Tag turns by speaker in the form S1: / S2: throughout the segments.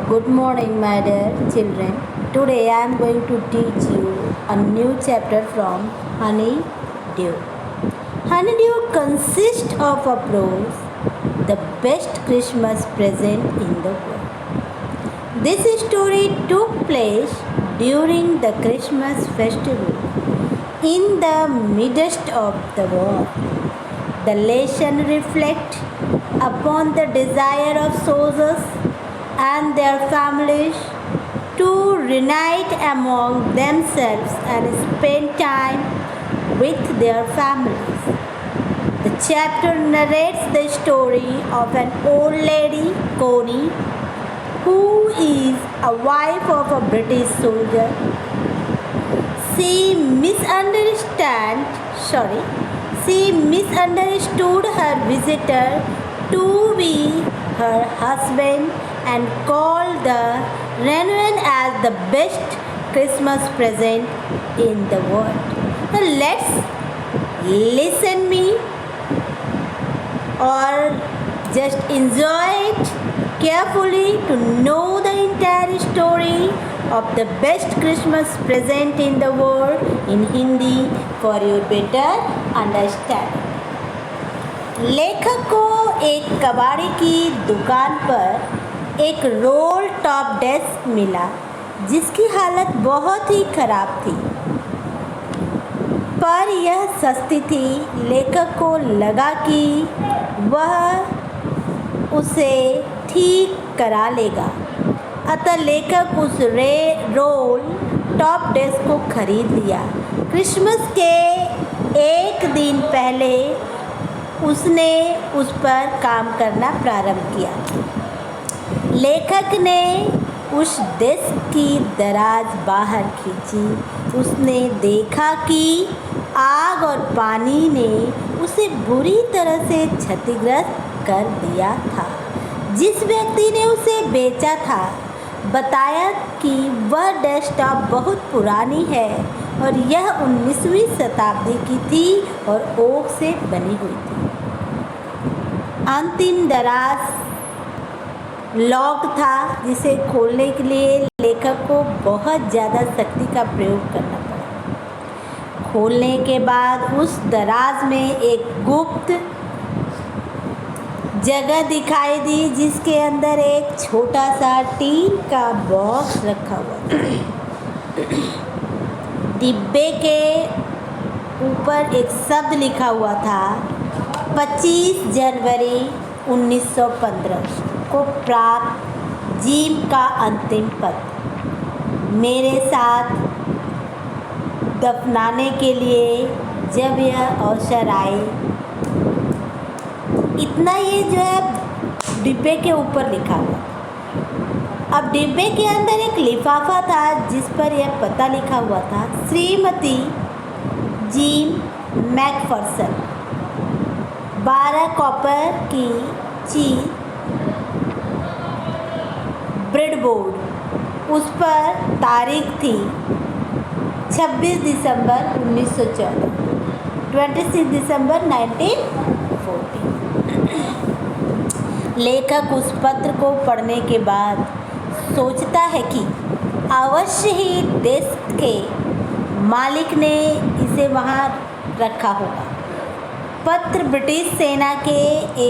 S1: Good morning, my dear children. Today I am going to teach you a new chapter from Honeydew. Honeydew consists of a prose, the best Christmas present in the world. This story took place during the Christmas festival in the midst of the war. The lesson reflects upon the desire of soldiers and their families to reunite among themselves and spend time with their families. The chapter narrates the story of an old lady, Connie, who is a wife of a British soldier. She misunderstood her visitor to be her husband and called the reunion as the best Christmas present in the world. Now let's listen me or just enjoy it carefully to know the entire story of the best Christmas present in the world in Hindi for your better understanding. लेखक को एक कबाड़ी की दुकान पर एक role top desk मिला जिसकी हालत बहुत ही खराब थी, पर यह सस्ती थी। लेखक को लगा कि वह उसे ठीक करा लेगा, अतः लेखक उस रोल टॉप डेस्क को खरीद लिया। क्रिसमस के एक दिन पहले उसने उस पर काम करना प्रारंभ किया। लेखक ने उस डेस्क की दराज बाहर खींची। उसने देखा कि आग और पानी ने उसे बुरी तरह से क्षतिग्रस्त कर दिया था। जिस व्यक्ति ने उसे बेचा था बताया कि वह डेस्कटॉप बहुत पुरानी है और यह 19वीं शताब्दी की थी और ओक से बनी हुई थी। अंतिम दराज लॉक था जिसे खोलने के लिए लेखक को बहुत ज़्यादा शक्ति का प्रयोग करना पड़ा। खोलने के बाद उस दराज में एक गुप्त जगह दिखाई दी जिसके अंदर एक छोटा सा टीन का बॉक्स रखा हुआ था। डिब्बे के ऊपर एक शब्द लिखा हुआ था, 25 जनवरी 1915 को प्राप्त जिम का अंतिम पत्र, मेरे साथ दफनाने के लिए जब यह अवसर आए। इतना ये जो है डिब्बे के ऊपर लिखा हुआ। अब डिब्बे के अंदर एक लिफाफा था जिस पर यह पता लिखा हुआ था, श्रीमती जिम मैकफर्सन, 12 कॉपर की चीज ब्रेडबोर्ड। उस पर तारीख थी 26 दिसंबर 1914, 26 दिसंबर 1914। लेखक उस पत्र को पढ़ने के बाद सोचता है कि अवश्य ही डेस्क के मालिक ने इसे वहाँ रखा होगा। पत्र ब्रिटिश सेना के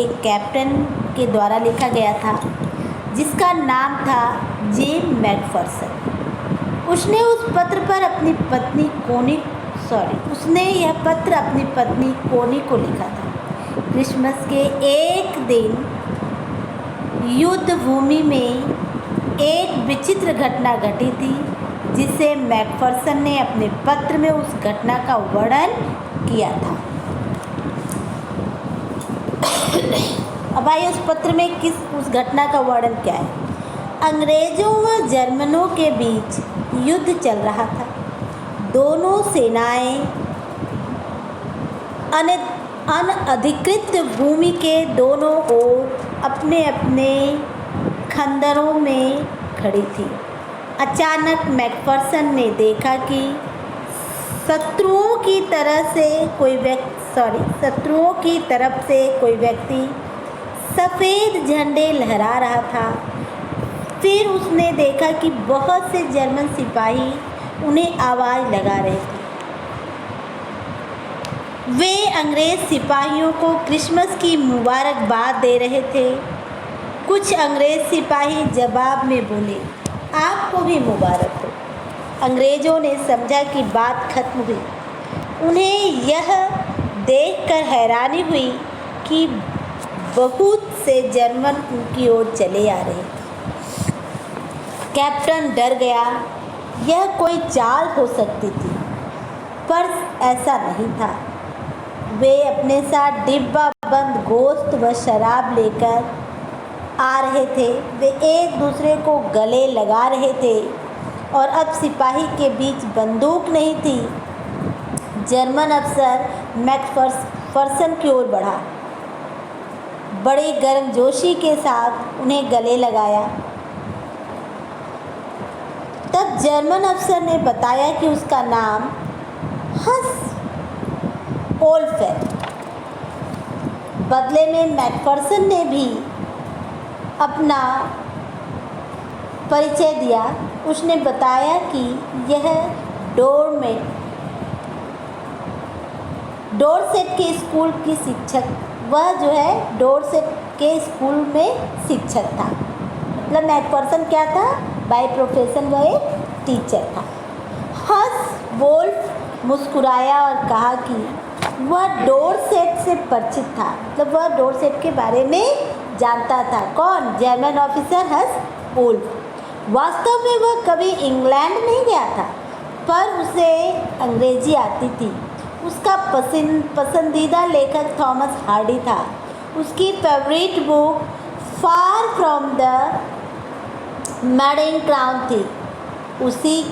S1: एक कैप्टन के द्वारा लिखा गया था जिसका नाम था जिम मैकफर्सन। उसने यह पत्र अपनी पत्नी कोनी को लिखा था। क्रिसमस के एक दिन युद्ध भूमि में एक विचित्र घटना घटी थी जिसे मैकफर्सन ने अपने पत्र में उस घटना का वर्णन किया था। अब आइए उस पत्र में उस घटना का वर्णन क्या है। अंग्रेजों व जर्मनों के बीच युद्ध चल रहा था। दोनों सेनाएं अनधिकृत भूमि के दोनों ओर अपने अपने खंदरों में खड़ी थी। अचानक मैकफर्सन ने देखा कि शत्रुओं की तरफ से कोई व्यक्ति सफ़ेद झंडे लहरा रहा था। फिर उसने देखा कि बहुत से जर्मन सिपाही उन्हें आवाज़ लगा रहे थे। वे अंग्रेज़ सिपाहियों को क्रिसमस की मुबारकबाद दे रहे थे। कुछ अंग्रेज़ सिपाही जवाब में बोले, आपको भी मुबारक हो। अंग्रेज़ों ने समझा कि बात खत्म हुई। उन्हें यह देखकर हैरानी हुई कि बहुत से जर्मन उनकी ओर चले आ रहे थे। कैप्टन डर गया। यह कोई चाल हो सकती थी, पर ऐसा नहीं था। वे अपने साथ डिब्बा बंद गोश्त व शराब लेकर आ रहे थे। वे एक दूसरे को गले लगा रहे थे और अब सिपाही के बीच बंदूक नहीं थी। जर्मन अफसर मैकफर्सन की ओर बढ़ा, बड़े गर्मजोशी के साथ उन्हें गले लगाया। तब जर्मन अफसर ने बताया कि उसका नाम हंस वोल्फ है। बदले में मैकफर्सन ने भी अपना परिचय दिया। उसने बताया कि यह डोरसेट के स्कूल की शिक्षक, वह जो है डोरसेट के स्कूल में शिक्षक था। मतलब मैकफर्सन क्या था? बाय प्रोफेशन वह एक टीचर था। हंस वोल्फ मुस्कुराया और कहा कि वह डोरसेट से परिचित था। मतलब वह डोरसेट के बारे में जानता था। कौन? जर्मन ऑफिसर हंस वोल्फ। वास्तव में वह कभी इंग्लैंड नहीं गया था, पर उसे अंग्रेजी आती थी। उसका पसंदीदा लेखक थॉमस हार्डी था। उसकी favourite book far from the madding crown थी। उसी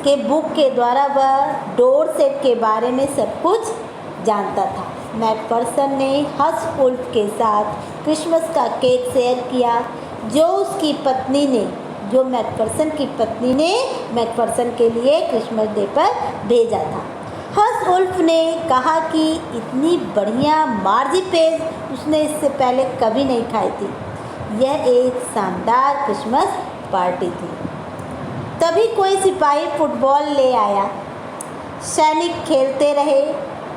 S1: के बुक के द्वारा वह डोरसेट के बारे में सब कुछ जानता था। मैकफर्सन ने हंस वोल्फ के साथ क्रिसमस का केक शेयर किया, जो मैकफर्सन की पत्नी ने मैकफर्सन के लिए क्रिसमस डे पर भेजा था। हंस वोल्फ ने कहा कि इतनी बढ़िया मार्जीपेज उसने इससे पहले कभी नहीं खाई थी। यह एक शानदार क्रिसमस पार्टी थी। तभी कोई सिपाही फुटबॉल ले आया। सैनिक खेलते रहे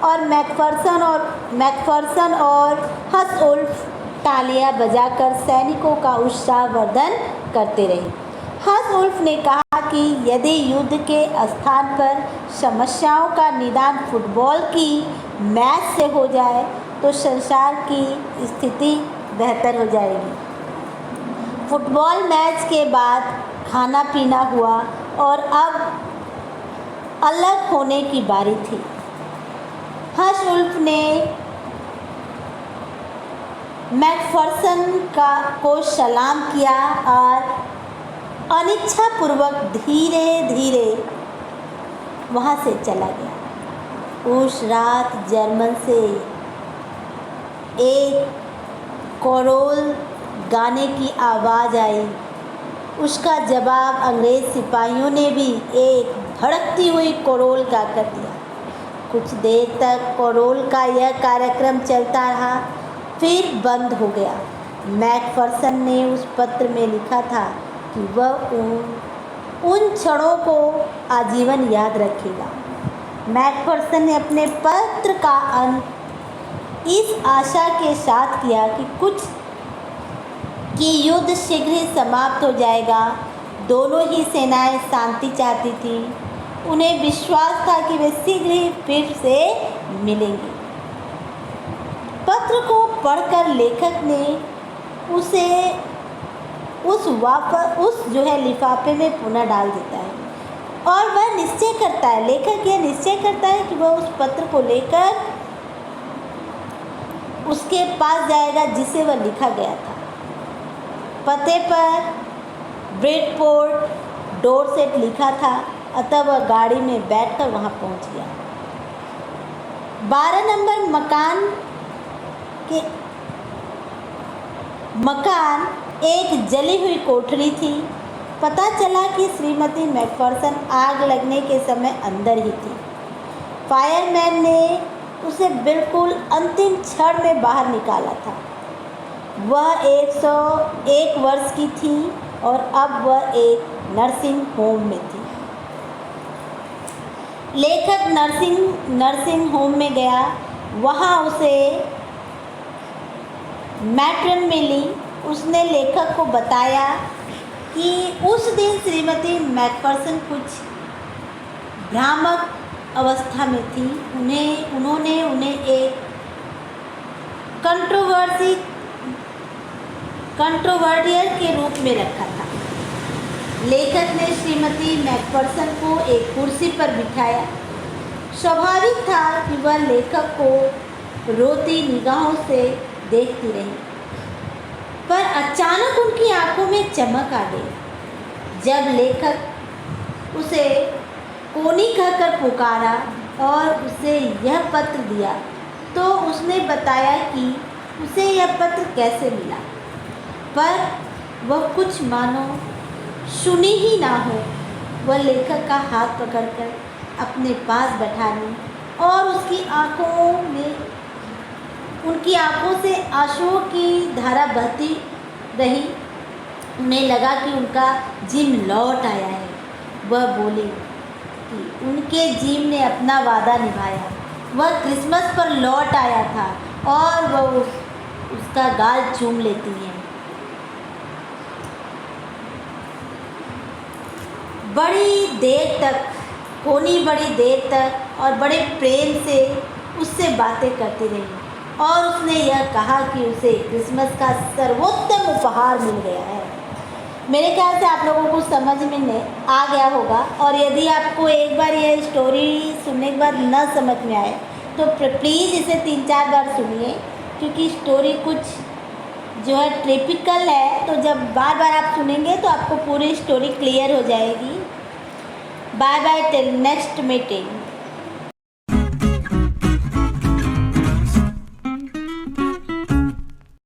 S1: और मैकफर्सन और हंस वोल्फ तालियां बजाकर सैनिकों का उत्साहवर्धन करते रहे। हंस वोल्फ ने कहा कि यदि युद्ध के स्थान पर समस्याओं का निदान फुटबॉल की मैच से हो जाए तो संसार की स्थिति बेहतर हो जाएगी। फुटबॉल मैच के बाद खाना पीना हुआ और अब अलग होने की बारी थी। हंस वोल्फ ने मैकफर्सन को सलाम किया और अनिच्छापूर्वक धीरे धीरे वहाँ से चला गया। उस रात जर्मन से एक कोरोल गाने की आवाज़ आई। उसका जवाब अंग्रेज़ सिपाहियों ने भी एक भड़कती हुई कोरोल गाकर दिया। कुछ देर तक कोरोल का यह कार्यक्रम चलता रहा, फिर बंद हो गया। मैकफर्सन ने उस पत्र में लिखा था कि वह उन क्षणों को आजीवन याद रखेगा। मैकफर्सन ने अपने पत्र का अंत इस आशा के साथ किया कि युद्ध शीघ्र ही समाप्त हो जाएगा। दोनों ही सेनाएं शांति चाहती थीं। उन्हें विश्वास था कि वे शीघ्र ही फिर से मिलेंगे। पत्र को पढ़कर लेखक ने उसे उस लिफाफे में पुनः डाल देता है और वह निश्चय करता है, लेखक यह निश्चय करता है कि वह उस पत्र को लेकर उसके पास जाएगा जिसे वह लिखा गया था। पते पर ब्रेडपोर्ट डोरसेट लिखा था, अतः वह गाड़ी में बैठकर वहां पहुंच गया। 12 नंबर मकान एक जली हुई कोठरी थी। पता चला कि श्रीमती मैकफर्सन आग लगने के समय अंदर ही थी। फायरमैन ने उसे बिल्कुल अंतिम क्षण में बाहर निकाला था। वह 101 वर्ष की थी और अब वह एक नर्सिंग होम में थी। लेखक नर्सिंग होम में गया। वहाँ उसे मैट्रन मिली। उसने लेखक को बताया कि उस दिन श्रीमती मैकफर्सन कुछ भ्रामक अवस्था में थी। उन्होंने उन्हें एक कंट्रोवर्डियल के रूप में रखा था। लेखक ने श्रीमती मैकफर्सन को एक कुर्सी पर बिठाया। स्वाभाविक था कि वह लेखक को रोती निगाहों से देखती रही, पर अचानक उनकी आंखों में चमक आ गई। जब लेखक उसे कोनी कहकर पुकारा और उसे यह पत्र दिया तो उसने बताया कि उसे यह पत्र कैसे मिला, पर वह कुछ मानो सुनी ही ना हो। वह लेखक का हाथ पकड़कर अपने पास बैठा ली और उनकी आंखों से आंसुओं की धारा बहती रही। उन्हें लगा कि उनका जिम लौट आया है। वह बोली कि उनके जिम ने अपना वादा निभाया। वह क्रिसमस पर लौट आया था और वह उसका गाल चूम लेती हैं। बड़ी देर तक और बड़े प्रेम से उससे बातें करती रही और उसने यह कहा कि उसे क्रिसमस का सर्वोत्तम उपहार मिल गया है। मेरे ख्याल से आप लोगों को समझ में आ गया होगा, और यदि आपको एक बार यह स्टोरी सुनने के बाद न समझ में आए तो प्लीज़ इसे 3-4 बार सुनिए, क्योंकि स्टोरी कुछ जो है टिपिकल है। तो जब बार बार आप सुनेंगे तो आपको पूरी स्टोरी क्लियर हो जाएगी। Bye bye, till next meeting.